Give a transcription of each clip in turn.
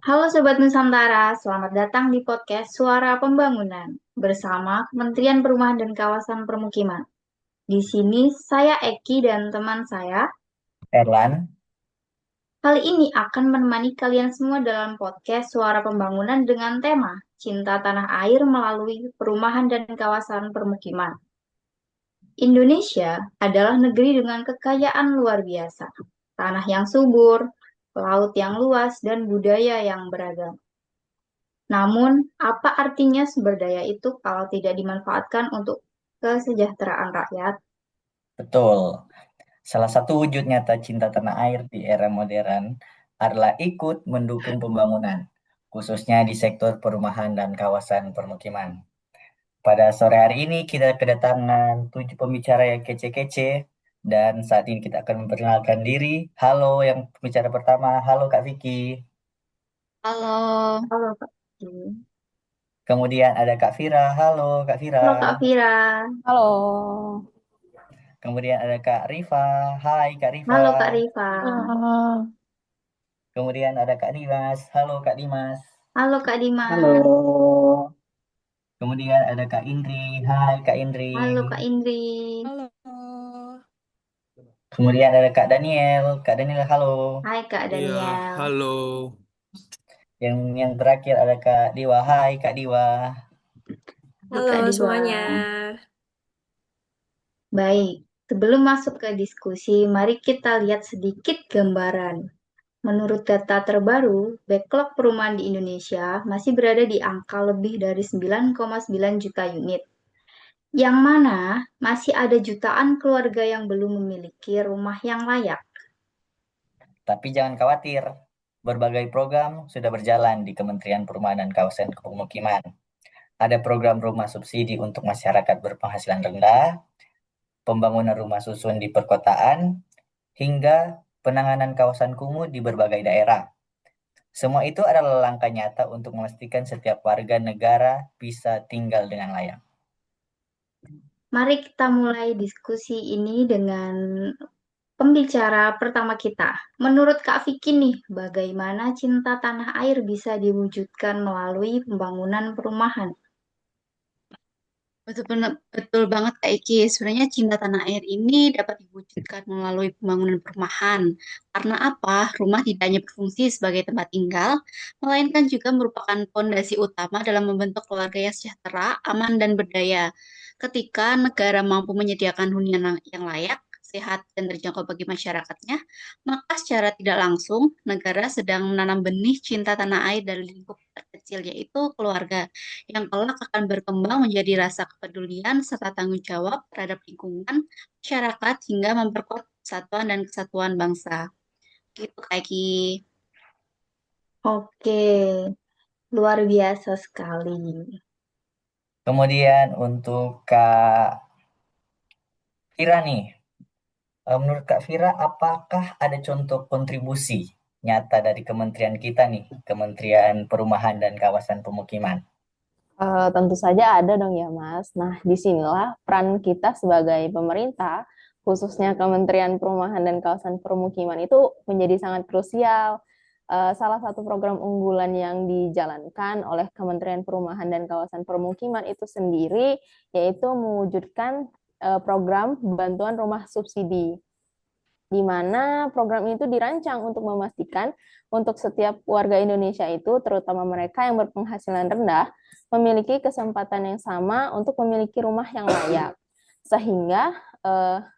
Halo Sobat Nusantara, selamat datang di podcast Suara Pembangunan bersama Kementerian Perumahan dan Kawasan Permukiman. Di sini saya Eki dan teman saya. Erlan, Kali ini akan menemani kalian semua dalam podcast Suara Pembangunan dengan tema Cinta Tanah Air melalui Perumahan dan Kawasan Permukiman. Indonesia adalah negeri dengan kekayaan luar biasa, tanah yang subur, laut yang luas, dan budaya yang beragam. Namun, apa artinya sumber daya itu kalau tidak dimanfaatkan untuk kesejahteraan rakyat? betul. Salah satu wujud nyata cinta tanah air di era modern adalah ikut mendukung pembangunan, khususnya di sektor perumahan dan kawasan permukiman. Pada sore hari ini kita kedatangan 7 pembicara yang kece-kece dan saat ini kita akan memperkenalkan diri. Halo yang pembicara pertama, halo Kak Vicky. Halo. Halo Kak. Kemudian ada Kak Vira, halo Kak Vira. Halo Kak Vira. Halo. Kemudian ada Kak Rifa, hai Kak Rifa. Halo Kak Rifa. Kemudian ada Kak Dimas, halo Kak Dimas. Halo Kak Halo. Dimas. Kemudian ada Kak Indri. Hai Kak Indri. Halo Kak Indri. Halo. Kemudian ada Kak Daniel. Kak Daniel, halo. Hai Kak Iya, Daniel. halo. Yang terakhir ada Kak Diwa. Hai Kak Diwa. Halo Halo Kak Diva. semuanya. Baik, sebelum masuk ke diskusi, mari kita lihat sedikit gambaran. Menurut data terbaru, backlog perumahan di Indonesia masih berada di angka lebih dari 9,9 juta unit. Yang mana masih ada jutaan keluarga yang belum memiliki rumah yang layak. Tapi jangan khawatir. Berbagai program sudah berjalan di Kementerian Perumahan dan Kawasan Pemukiman. Ada program rumah subsidi untuk masyarakat berpenghasilan rendah, pembangunan rumah susun di perkotaan, hingga penanganan kawasan kumuh di berbagai daerah. Semua itu adalah langkah nyata untuk memastikan setiap warga negara bisa tinggal dengan layak. Mari kita mulai diskusi ini dengan pembicara pertama kita. Menurut Kak Vicky nih, bagaimana cinta tanah air bisa diwujudkan melalui pembangunan perumahan? Betul banget Kak Iki. Sebenarnya cinta tanah air ini dapat diwujudkan melalui pembangunan perumahan. Karena apa? Rumah tidak hanya berfungsi sebagai tempat tinggal, melainkan juga merupakan fondasi utama dalam membentuk keluarga yang sejahtera, aman, dan berdaya. Ketika negara mampu menyediakan hunian yang layak, sehat, dan terjangkau bagi masyarakatnya, maka secara tidak langsung negara sedang menanam benih cinta tanah air dari lingkup terkecil, yaitu keluarga yang kelak akan berkembang menjadi rasa kepedulian serta tanggung jawab terhadap lingkungan, masyarakat, hingga memperkuat persatuan dan kesatuan bangsa. Gitu, Kak Eki. Oke, luar biasa sekali. Kemudian untuk Kak Fira nih, menurut Kak Fira, apakah ada contoh kontribusi nyata dari kementerian kita nih, Kementerian Perumahan dan Kawasan Pemukiman? Tentu saja ada dong ya, Mas. Nah, disinilah peran kita sebagai pemerintah, khususnya Kementerian Perumahan dan Kawasan Permukiman itu menjadi sangat krusial. Salah satu program unggulan yang dijalankan oleh Kementerian Perumahan dan Kawasan Permukiman itu sendiri, yaitu mewujudkan program bantuan rumah subsidi, di mana program itu dirancang untuk memastikan untuk setiap warga Indonesia itu, terutama mereka yang berpenghasilan rendah, memiliki kesempatan yang sama untuk memiliki rumah yang layak. Sehingga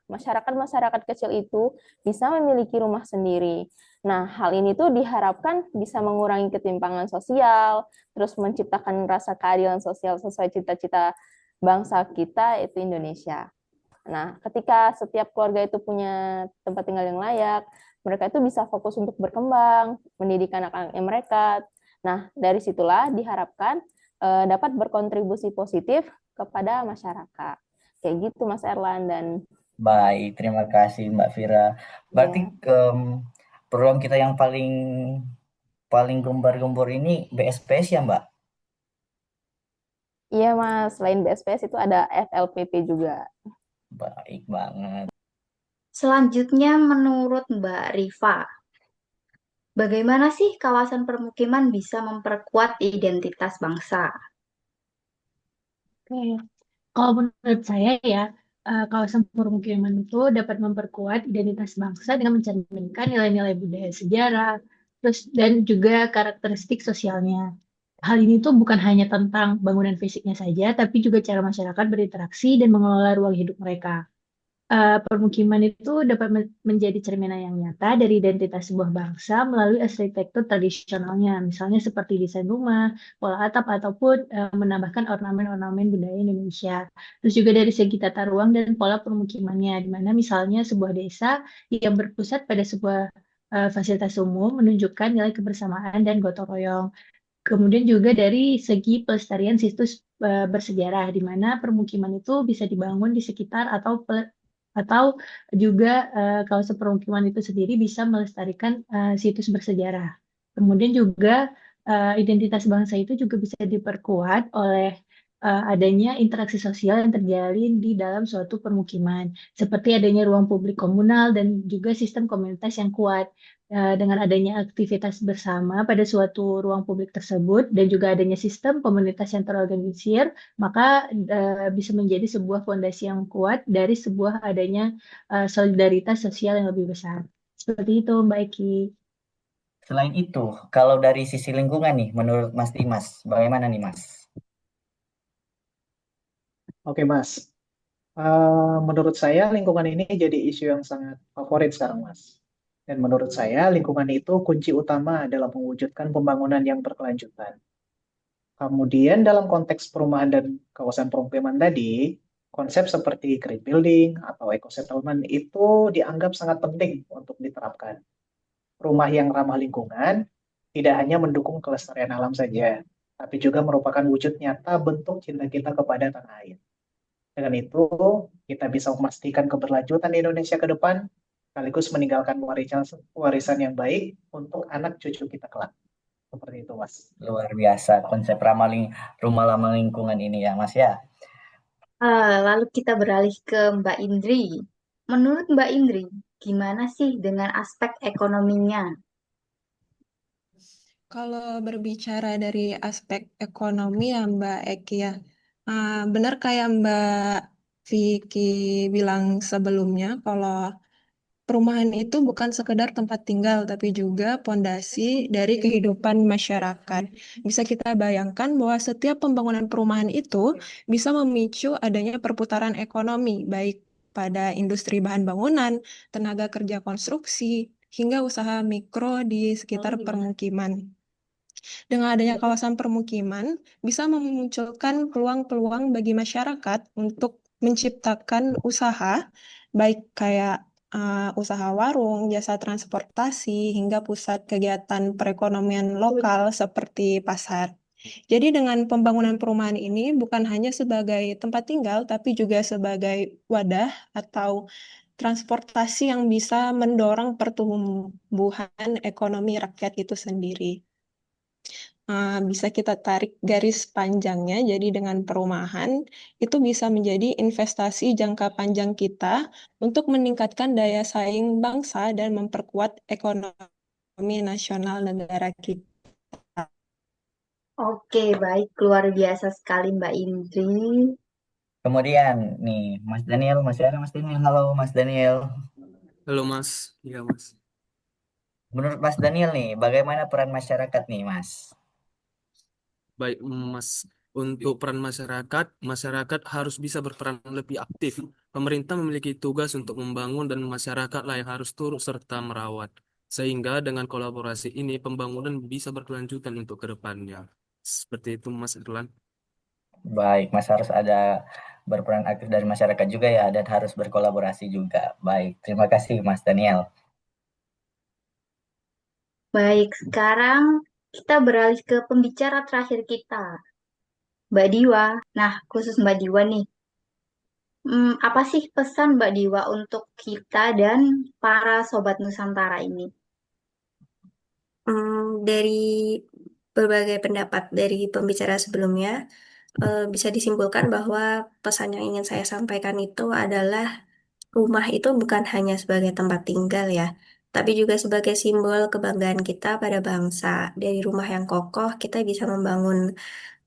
masyarakat-masyarakat kecil itu bisa memiliki rumah sendiri. Nah, hal ini tuh diharapkan bisa mengurangi ketimpangan sosial, terus menciptakan rasa keadilan sosial sesuai cita-cita bangsa kita, itu Indonesia. Nah, ketika setiap keluarga itu punya tempat tinggal yang layak, mereka itu bisa fokus untuk berkembang, mendidik anak-anaknya mereka. Nah, dari situlah diharapkan dapat berkontribusi positif kepada masyarakat. Kayak gitu, Mas Erlan. Dan Baik, terima kasih Mbak Fira. Berarti ya, program kita yang paling paling gembar-gembor ini BSPS ya Mbak? iya Mas, selain BSPS itu ada FLPP juga. Baik banget. Selanjutnya menurut Mbak Rifa, Bagaimana sih kawasan permukiman bisa memperkuat identitas bangsa? Oke, kalau menurut saya ya, kawasan permukiman itu dapat memperkuat identitas bangsa dengan mencerminkan nilai-nilai budaya sejarah, terus dan juga karakteristik sosialnya. Hal ini tuh bukan hanya tentang bangunan fisiknya saja, tapi juga cara masyarakat berinteraksi dan mengelola ruang hidup mereka. Permukiman itu dapat menjadi cerminan yang nyata dari identitas sebuah bangsa melalui arsitektur tradisionalnya, misalnya seperti desain rumah, pola atap, ataupun menambahkan ornamen-ornamen budaya Indonesia. Terus juga dari segi tata ruang dan pola permukimannya, di mana misalnya sebuah desa yang berpusat pada sebuah fasilitas umum menunjukkan nilai kebersamaan dan gotong royong. Kemudian juga dari segi pelestarian situs bersejarah, di mana permukiman itu bisa dibangun di sekitar atau juga kawasan permukiman itu sendiri bisa melestarikan situs bersejarah. Kemudian juga identitas bangsa itu juga bisa diperkuat oleh adanya interaksi sosial yang terjalin di dalam suatu permukiman, seperti adanya ruang publik komunal dan juga sistem komunitas yang kuat. Dengan adanya aktivitas bersama pada suatu ruang publik tersebut dan juga adanya sistem komunitas yang terorganisir, maka bisa menjadi sebuah fondasi yang kuat dari sebuah adanya solidaritas sosial yang lebih besar. Seperti itu, Mbak Eki. Selain itu, kalau dari sisi lingkungan nih, menurut Mas Dimas, bagaimana nih Mas? Oke, Mas. Menurut saya lingkungan ini jadi isu yang sangat favorit sekarang, Mas. Dan menurut saya lingkungan itu kunci utama dalam mewujudkan pembangunan yang berkelanjutan. Kemudian dalam konteks perumahan dan kawasan permukiman tadi, konsep seperti green building atau eco settlement itu dianggap sangat penting untuk diterapkan. Rumah yang ramah lingkungan tidak hanya mendukung kelestarian alam saja, tapi juga merupakan wujud nyata bentuk cinta kita kepada tanah air. Dengan itu, kita bisa memastikan keberlanjutan Indonesia ke depan, sekaligus meninggalkan warisan yang baik untuk anak cucu kita kelak. Seperti itu, Mas. Luar biasa konsep rumah ramah lingkungan ini ya Mas ya. Lalu kita beralih ke Mbak Indri. Menurut Mbak Indri, gimana sih dengan aspek ekonominya? Kalau berbicara dari aspek ekonomi ya Mbak Eki ya, benar kayak Mbak Vicky bilang sebelumnya, kalau perumahan itu bukan sekedar tempat tinggal, tapi juga pondasi dari kehidupan masyarakat. Bisa kita bayangkan bahwa setiap pembangunan perumahan itu bisa memicu adanya perputaran ekonomi, baik pada industri bahan bangunan, tenaga kerja konstruksi, hingga usaha mikro di sekitar permukiman. Dengan adanya kawasan permukiman, bisa memunculkan peluang-peluang bagi masyarakat untuk menciptakan usaha, baik kayak usaha warung, jasa transportasi, hingga pusat kegiatan perekonomian lokal seperti pasar. Jadi dengan pembangunan perumahan ini bukan hanya sebagai tempat tinggal, tapi juga sebagai wadah atau transportasi yang bisa mendorong pertumbuhan ekonomi rakyat itu sendiri. Bisa kita tarik garis panjangnya, jadi dengan perumahan itu bisa menjadi investasi jangka panjang kita untuk meningkatkan daya saing bangsa dan memperkuat ekonomi nasional negara kita. Oke, baik. Luar biasa sekali Mbak Indri. Kemudian nih Mas Daniel, masih ada Mas Daniel. Halo Mas Daniel. Halo Mas, iya Mas. Menurut Mas Daniel nih, bagaimana peran masyarakat nih Mas? Baik Mas, untuk peran masyarakat, masyarakat harus bisa berperan lebih aktif. Pemerintah memiliki tugas untuk membangun dan masyarakat lah yang harus turut serta merawat. Sehingga dengan kolaborasi ini pembangunan bisa berkelanjutan untuk ke depannya. Seperti itu Mas Irlan. Baik, Mas harus ada berperan aktif dari masyarakat juga ya dan harus berkolaborasi juga. Baik, terima kasih Mas Daniel. Baik, sekarang kita beralih ke pembicara terakhir kita, Mbak Diwa. Nah, khusus Mbak Diwa nih, apa sih pesan Mbak Diwa untuk kita dan para Sobat Nusantara ini? Dari berbagai pendapat dari pembicara sebelumnya, bisa disimpulkan bahwa pesan yang ingin saya sampaikan itu adalah rumah itu bukan hanya sebagai tempat tinggal ya, tapi juga sebagai simbol kebanggaan kita pada bangsa. Dari rumah yang kokoh, kita bisa membangun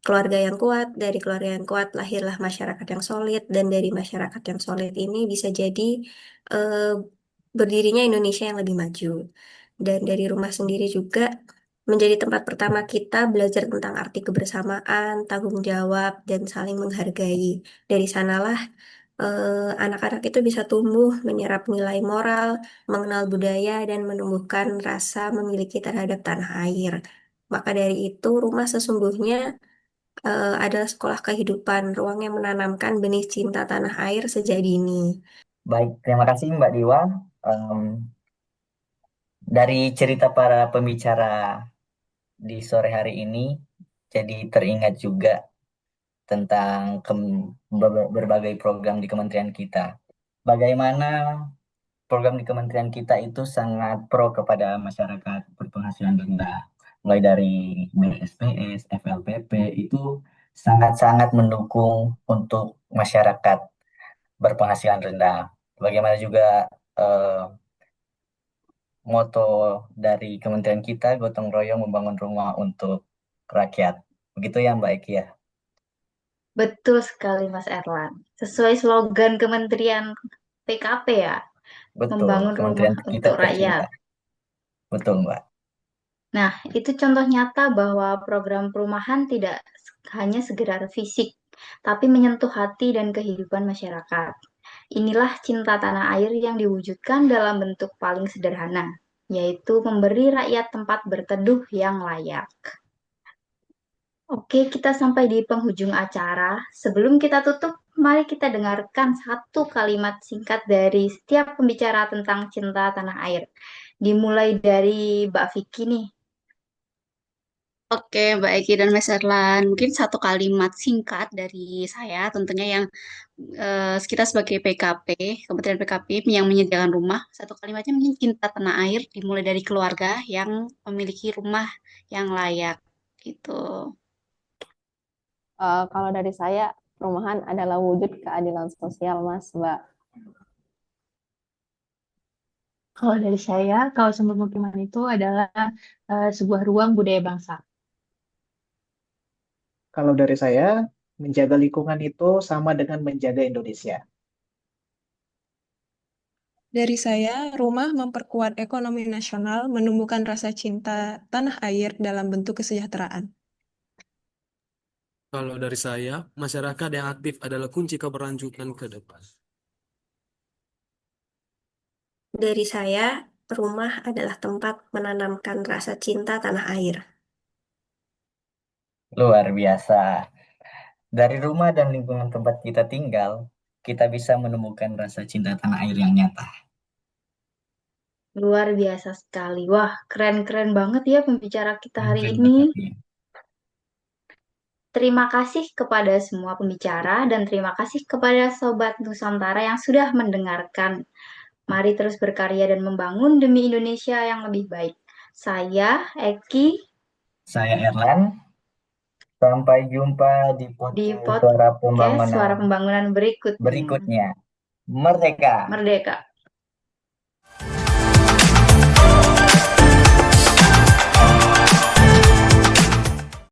keluarga yang kuat. Dari keluarga yang kuat lahirlah masyarakat yang solid, dan dari masyarakat yang solid ini bisa jadi eh, berdirinya Indonesia yang lebih maju. Dan dari rumah sendiri juga menjadi tempat pertama kita belajar tentang arti kebersamaan, tanggung jawab, dan saling menghargai. Dari sanalah anak-anak itu bisa tumbuh, menyerap nilai moral, mengenal budaya, dan menumbuhkan rasa memiliki terhadap tanah air. Maka dari itu, rumah sesungguhnya adalah sekolah kehidupan, ruang yang menanamkan benih cinta tanah air sejak dini. Baik, terima kasih Mbak Diwa. Em, dari cerita para pembicara di sore hari ini, jadi teringat juga tentang berbagai program di kementerian kita. Bagaimana program di kementerian kita itu sangat pro kepada masyarakat berpenghasilan rendah. Mulai dari BSPS, FLPP, itu sangat-sangat mendukung untuk masyarakat berpenghasilan rendah. Bagaimana juga eh, moto dari kementerian kita, gotong royong membangun rumah untuk rakyat. Begitu ya Mbak Eki ya? Betul sekali Mas Erlan. Sesuai slogan Kementerian PKP ya, Betul, membangun rumah kementerian kita untuk tercinta. rakyat. Betul Mbak. Nah, itu contoh nyata bahwa program perumahan tidak hanya sekedar fisik, tapi menyentuh hati dan kehidupan masyarakat. Inilah cinta tanah air yang diwujudkan dalam bentuk paling sederhana, yaitu memberi rakyat tempat berteduh yang layak. Oke, kita sampai di penghujung acara. Sebelum kita tutup, mari kita dengarkan satu kalimat singkat dari setiap pembicara tentang cinta tanah air. Dimulai dari Mbak Vicky nih. Oke, Mbak Eki dan Mas Erlan, mungkin satu kalimat singkat dari saya, tentunya yang kita sebagai PKP, Kementerian PKP yang menyediakan rumah, satu kalimatnya mungkin cinta tanah air, dimulai dari keluarga yang memiliki rumah yang layak, gitu. Kalau dari saya, perumahan adalah wujud keadilan sosial, Mas, Mbak. Kalau dari saya, kawasan pemukiman itu adalah sebuah ruang budaya bangsa. Kalau dari saya, menjaga lingkungan itu sama dengan menjaga Indonesia. Dari saya, rumah memperkuat ekonomi nasional, menumbuhkan rasa cinta tanah air dalam bentuk kesejahteraan. Kalau dari saya, masyarakat yang aktif adalah kunci keberlanjutan ke depan. Dari saya, rumah adalah tempat menanamkan rasa cinta tanah air. Luar biasa. Dari rumah dan lingkungan tempat kita tinggal, kita bisa menemukan rasa cinta tanah air yang nyata. Luar biasa sekali. Wah, keren-keren banget ya pembicara kita hari Keren ini. banget nih. Terima kasih kepada semua pembicara dan terima kasih kepada Sobat Nusantara yang sudah mendengarkan. Mari terus berkarya dan membangun demi Indonesia yang lebih baik. Saya, Eki, Saya Erlan, sampai jumpa di di podcast Suara podcast Pembangunan Suara Pembangunan berikutnya. berikutnya. Merdeka! Merdeka!